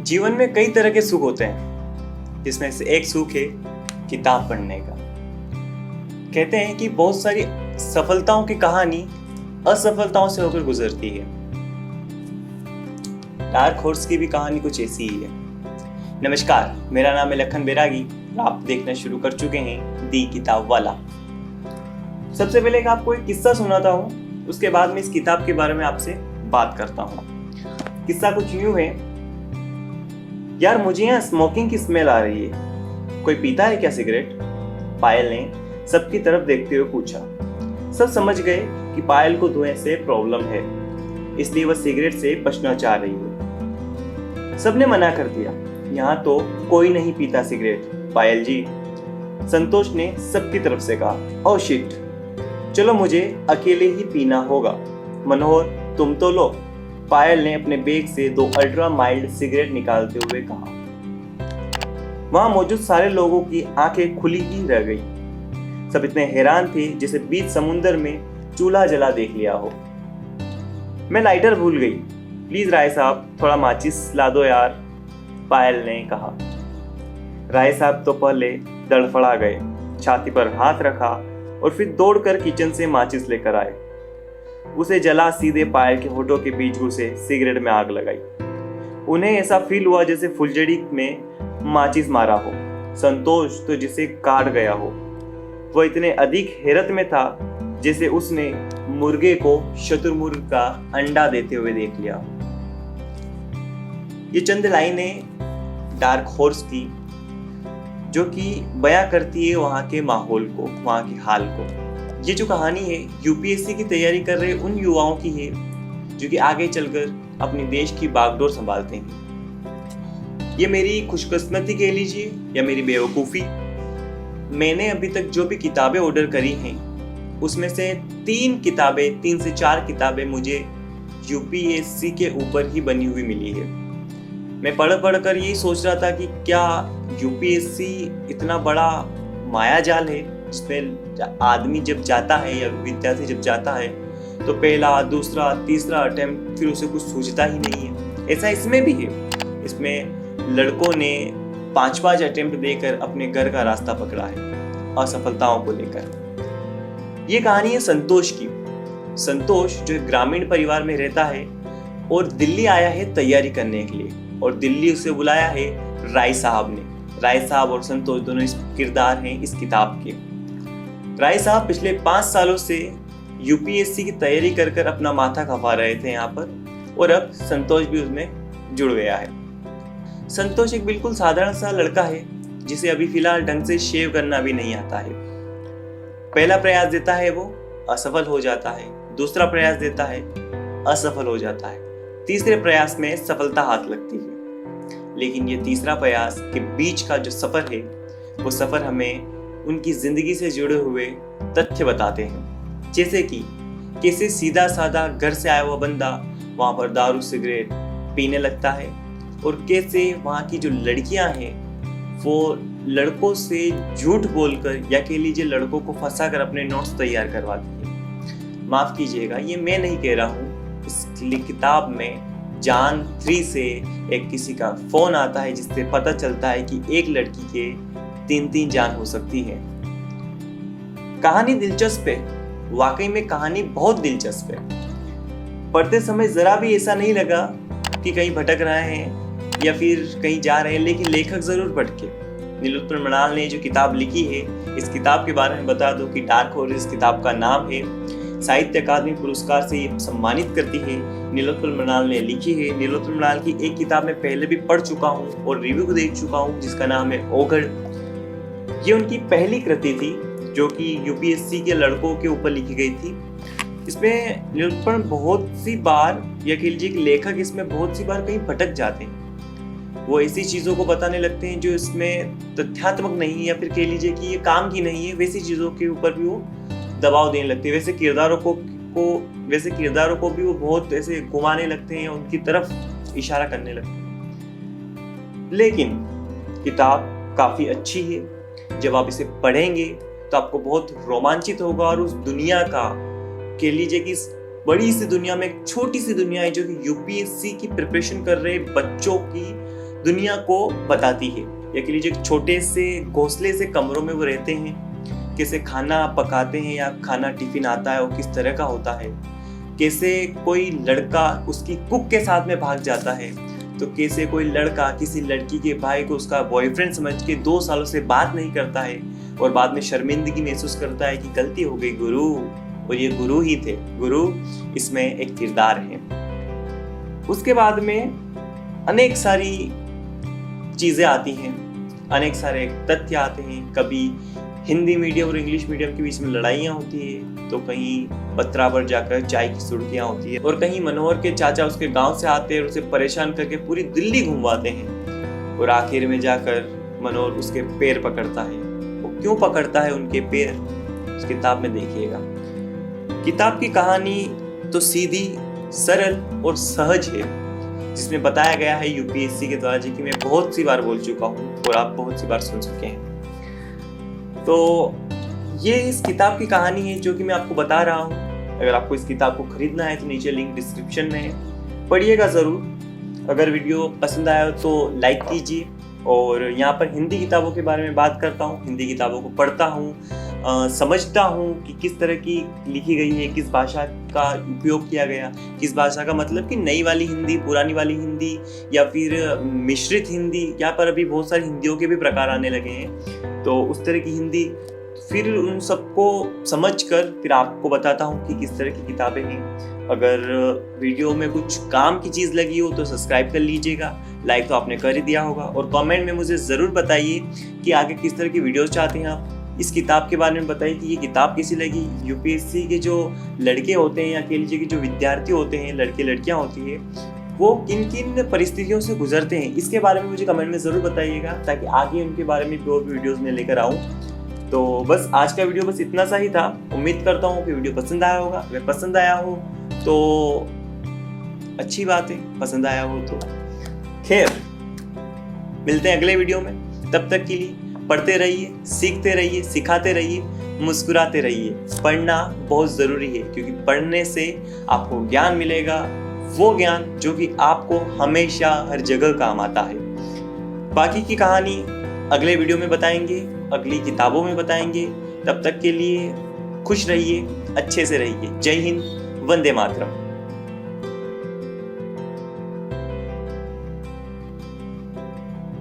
जीवन में कई तरह के सुख होते हैं, जिसमें से एक सुख है किताब पढ़ने का। कहते हैं कि बहुत सारी सफलताओं की कहानी असफलताओं से होकर गुजरती है। डार्क हॉर्स की भी कहानी कुछ ऐसी ही है। नमस्कार, मेरा नाम है लखन बैरागी। आप देखना शुरू कर चुके हैं दी किताब वाला। सबसे पहले आपको एक किस्सा सुनाता हूँ, उसके बाद में इस किताब के बारे में आपसे बात करता हूँ। किस्सा कुछ यूं है। यार, मुझे यहाँ स्मोकिंग की स्मेल आ रही है, कोई पीता है क्या सिगरेट? पायल ने सबकी तरफ देखते हुए पूछा। सब समझ गए कि पायल को धुएं से प्रॉब्लम है, इसलिए वह सिगरेट से बचना चाह रही है। सबने मना कर दिया, यहाँ तो कोई नहीं पीता सिगरेट पायल जी। संतोष ने सबकी तरफ से कहा, ओह शिट, चलो मुझे अकेले ही पीना होगा। मनोहर, तुम तो लो। पायल ने अपने बैग से 2 अल्ट्रा माइल्ड सिगरेट निकालते हुए कहा। वहां मौजूद सारे लोगों की आंखें खुली ही रह गई। सब इतने हैरान थे जैसे बीच समुंदर में चूल्हा जला देख लिया हो। मैं लाइटर भूल गई, प्लीज राय साहब थोड़ा माचिस ला दो यार, पायल ने कहा। राय साहब तो पहले तड़फड़ा गए, छाती पर हाथ रखा और फिर दौड़कर किचन से माचिस लेकर आए। उसे जला सीधे पायल के होठों के बीच घुसे सिगरेट में आग लगाई। उन्हें ऐसा फील हुआ जैसे फुलझड़ी में माचिस मारा हो। संतोष तो जिसे काट गया हो। वह इतने अधिक हैरत में था जैसे उसने मुर्गे को शतुरमुर्ग का अंडा देते हुए देख लिया। ये चंद लाइनें डार्क हॉर्स की, जो कि बयां करती है वहां के माहौल को, वहां के हाल को। ये जो कहानी है यूपीएससी की तैयारी कर रहे उन युवाओं की है जो कि आगे चलकर अपने देश की बागडोर संभालते हैं। ये मेरी खुशकिस्मती कह लीजिए या मेरी बेवकूफ़ी। मैंने अभी तक जो भी किताबें ऑर्डर करी हैं उसमें से 3 से 4 किताबें मुझे यूपीएससी के ऊपर ही बनी हुई मिली है। मैं पढ़ कर यही सोच रहा था कि क्या यूपीएससी इतना बड़ा माया जाल है जिसमें आदमी जब जाता है या विद्यार्थी जब जाता है तो पहला, दूसरा, तीसरा अटेम्प्ट फिर उसे कुछ सूझता ही नहीं है। ऐसा इसमें भी है। इसमें लड़कों ने 5 अटेम्प्ट देकर अपने घर का रास्ता पकड़ा है असफलताओं को लेकर। ये कहानी है संतोष की। संतोष जो एक ग्रामीण परिवार में रहता है और दिल्ली आया है तैयारी करने के लिए, और दिल्ली उसे बुलाया है राय साहब ने। राय साहब और संतोष दोनों इस किरदार हैं इस किताब के। राय साहब पिछले 5 सालों से यूपीएससी की तैयारी कर अपना माथा खपा रहे थे यहाँ पर, और अब संतोष भी उसमें जुड़ गया है। संतोष एक बिल्कुल साधारण सा लड़का है जिसे अभी फिलहाल ढंग से शेव करना भी नहीं आता है। पहला प्रयास देता है वो असफल हो जाता है, दूसरा प्रयास देता है असफल हो जाता है, तीसरे प्रयास में सफलता हाथ लगती है। लेकिन ये तीसरा प्रयास के बीच का जो सफर है वो सफर हमें उनकी जिंदगी से जुड़े हुए तथ्य बताते हैं। जैसे कि कैसे सीधा साधा घर से आया हुआ बंदा वहां पर दारू सिगरेट पीने लगता है, और कैसे वहां की जो लड़कियां हैं वो लड़कों से झूठ बोलकर या कह लीजिए लड़कों को फंसाकर अपने नोट्स तैयार करवाती है। माफ कीजिएगा, ये मैं नहीं कह रहा हूँ। इस किताब में जान 3 से एक किसी का फोन आता है जिससे पता चलता है कि एक लड़की के 3 जान हो सकती है। कहानी दिलचस्प है, वाकई में कहानी बहुत दिलचस्प है। पढ़ते समय जरा भी ऐसा नहीं लगा कि कहीं भटक रहे हैं या फिर कहीं जा रहे हैं, लेकिन लेखक जरूर भटके। नीलोत्पल मृणाल ने जो किताब लिखी है, इस किताब के बारे में बता दो कि डार्क हॉर्स इस किताब का नाम है। साहित्य अकादमी पुरस्कार से ये सम्मानित करती है। नीलोत्पल मृणाल ने लिखी है। नीलोत्पल मृणाल की एक किताब मैं पहले भी पढ़ चुका हूँ और रिव्यू को देख चुका हूँ, जिसका नाम है ओघड़। ये उनकी पहली कृति थी जो कि यूपीएससी के लड़कों के ऊपर लिखी गई थी। इसमें नीलोत्पल बहुत सी बार, या कह लीजिए लेखक इसमें बहुत सी बार कहीं भटक जाते हैं। वो ऐसी चीज़ों को बताने लगते हैं जो इसमें तथ्यात्मक नहीं है, या फिर कह लीजिए कि ये काम की नहीं है। वैसी चीज़ों के ऊपर भी वो दबाव देने लगते हैं। वैसे किरदारों को भी वो बहुत ऐसे घुमाने लगते हैं, उनकी तरफ इशारा करने लगते हैं। लेकिन किताब काफ़ी अच्छी है। जब आप इसे पढ़ेंगे तो आपको बहुत रोमांचित होगा, और उस दुनिया का कह लीजिए कि इस बड़ी सी दुनिया में एक छोटी सी दुनिया है जो कि यूपीएससी की प्रिपरेशन कर रहे बच्चों की दुनिया को बताती है। या कह लीजिए छोटे से घोंसले से कमरों में वो रहते हैं, कैसे खाना पकाते हैं या खाना टिफिन आता है वो किस तरह का होता है, कैसे कोई लड़का उसकी कुक के साथ में भाग जाता है, तो कैसे कोई लड़का किसी लड़की के भाई को उसका बॉयफ्रेंड समझ के 2 सालों से बात नहीं करता है और बाद में शर्मिंदगी महसूस करता है कि गलती हो गई गुरु, और ये गुरु ही थे। गुरु इसमें एक किरदार है। उसके बाद में अनेक सारी चीजें आती हैं, अनेक सारे तथ्य आते हैं। कभी हिंदी मीडियम और इंग्लिश मीडियम के बीच में लड़ाइयाँ होती है, तो कहीं पत्रा पर जाकर चाय की सुर्खियाँ होती है, और कहीं मनोहर के चाचा उसके गांव से आते हैं और उसे परेशान करके पूरी दिल्ली घुमवाते हैं, और आखिर में जाकर मनोहर उसके पैर पकड़ता है। वो क्यों पकड़ता है उनके पैर, उस किताब में देखिएगा। किताब की कहानी तो सीधी, सरल और सहज है, जिसमें बताया गया है यूपीएससी के द्वारा, जी कि मैं बहुत सी बार बोल चुका हूँ और आप बहुत सी बार सुन चुके हैं। तो ये इस किताब की कहानी है जो कि मैं आपको बता रहा हूँ। अगर आपको इस किताब को खरीदना है तो नीचे लिंक डिस्क्रिप्शन में है, पढ़िएगा ज़रूर। अगर वीडियो पसंद आया तो लाइक कीजिए। और यहाँ पर हिंदी किताबों के बारे में बात करता हूँ, हिंदी किताबों को पढ़ता हूँ, समझता हूँ कि किस तरह की लिखी गई है, किस भाषा का उपयोग किया गया, किस भाषा का मतलब कि नई वाली हिंदी, पुरानी वाली हिंदी, या फिर मिश्रित हिंदी। यहाँ पर अभी बहुत सारी हिंदियों के भी प्रकार आने लगे हैं, तो उस तरह की हिंदी। फिर उन सबको समझकर फिर आपको बताता हूँ कि किस तरह की किताबें हैं। अगर वीडियो में कुछ काम की चीज़ लगी हो तो सब्सक्राइब कर लीजिएगा, लाइक तो आपने कर ही दिया होगा, और कमेंट में मुझे ज़रूर बताइए कि आगे किस तरह की वीडियोस चाहते हैं आप। इस किताब के बारे में बताइए कि ये किताब कैसी लगी। यूपीएससी के जो लड़के होते हैं या कह लीजिए कि जो विद्यार्थी होते हैं, लड़के लड़कियाँ होती है, वो किन किन परिस्थितियों से गुजरते हैं, इसके बारे में मुझे कमेंट में ज़रूर बताइएगा, ताकि आगे उनके बारे में और भी वीडियोज़ में लेकर आऊँ। तो बस आज का वीडियो बस इतना सा ही था। उम्मीद करता हूँ कि वीडियो पसंद आया होगा। अगर पसंद आया हो तो अच्छी बात है, पसंद आया हो तो खैर। मिलते हैं अगले वीडियो में, तब तक के लिए पढ़ते रहिए, सीखते रहिए, सिखाते रहिए, मुस्कुराते रहिए। पढ़ना बहुत ज़रूरी है, क्योंकि पढ़ने से आपको ज्ञान मिलेगा, वो ज्ञान जो कि आपको हमेशा हर जगह काम आता है। बाकी की कहानी अगले वीडियो में बताएंगे, अगली किताबों में बताएंगे। तब तक के लिए खुश रहिए, अच्छे से रहिए। जय हिंद, वंदे मातरम।